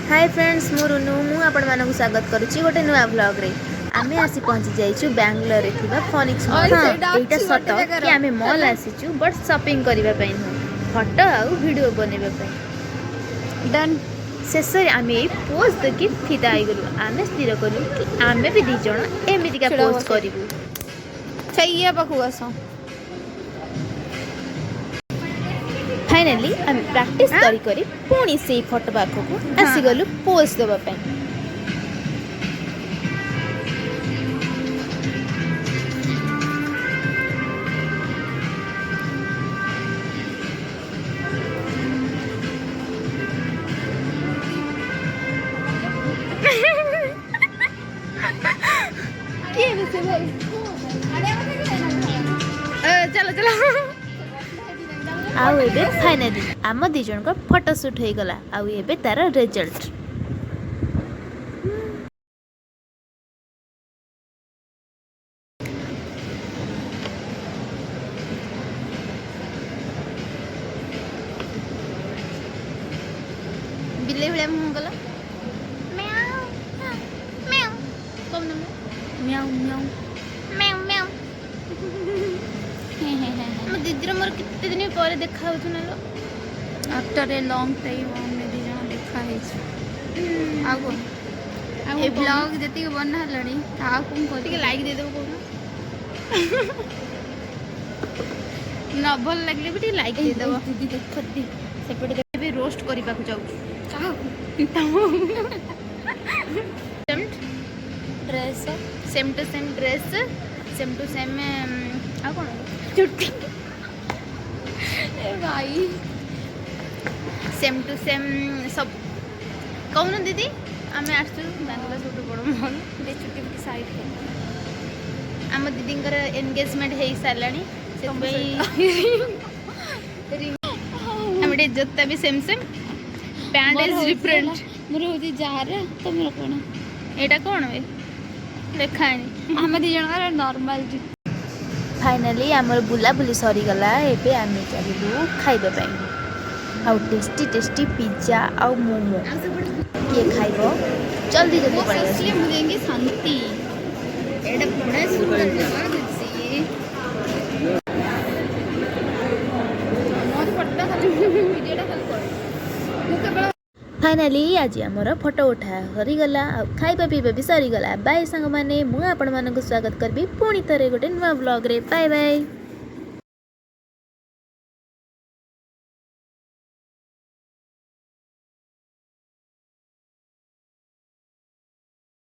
Hi friends मु रुनु मु आपण मानक स्वागत करुच्ची गोटे नुआ ब्लॉग रे आमे आसी पहुंची जाइछु बेंगलोर रे फोनिक्स मॉल। एटा सत कि आमे मॉल आसीछु बट शॉपिंग करिबा पई न फोटो आ वीडियो बनेबा पई डन शेष आमे पोज देखि फिदा आइ गलु। आमे स्थिर कलु कि आमे भी दी जण एमिति का पोज करिवु। छैया पाखु आसो फाइनली आम प्रैक्टिस करी करी पुणी से फोटो पाखक आसी गलु पोज देबा पई। चलो चलो आउ एबे फाइनली आम दी जन को फोटो शूट हो गला। आउ एबे तार रिजल्ट बिल्ली भलिया मुंह गला म्याऊ म्याऊ कम न म्याऊ म्याऊ म्याऊ म्याऊ हम दीदी मोर कितने दिन पर देखा होछु न लो आफ्टर ए लॉन्ग टाइम हमने दी जण देखा है आगो ए ब्लॉग जति बना हलणी ता कोन को के लाइक दे देबो को न भल लागले भी लाइक दे देबो दीदी देखती सेपटे भी रोस्ट करिबा को जाऊ dress same to same dress same to same आ कौन चुट्टी ए भाई सेम टू सेम सब कौन दीदी आम आसु बेंगलोर सब बड़ मॉल दे चुट्टी की साइड आम दीदी एंगेजमेंट हो सारा से जोता भी same same pant is different more होती जार तुमर कोन एटा कोन वे देखा नहीं हम दी जण का नॉर्मल फाइनली आमर बुला बुली सरी गला। एबे आमे चलिलु खाइबा पई आउ टेस्टी टेस्टी पिज्जा आउ मोमो के खाइबो जल्दी जल्दी पड़े असली मुझेंगे शांति एटा बड़ा सुंदर लगा दिसी मोर पट्टा खाली वीडियोटा खाली कर फाइनली आज आमर फोटो उठा सरी गला खाइबा पीबा भी सरी गला। बाय सांग माने मु आपण मानक स्वागत करबी पुणी थरे गोटे नुआ ब्लॉग रे। Bye bye.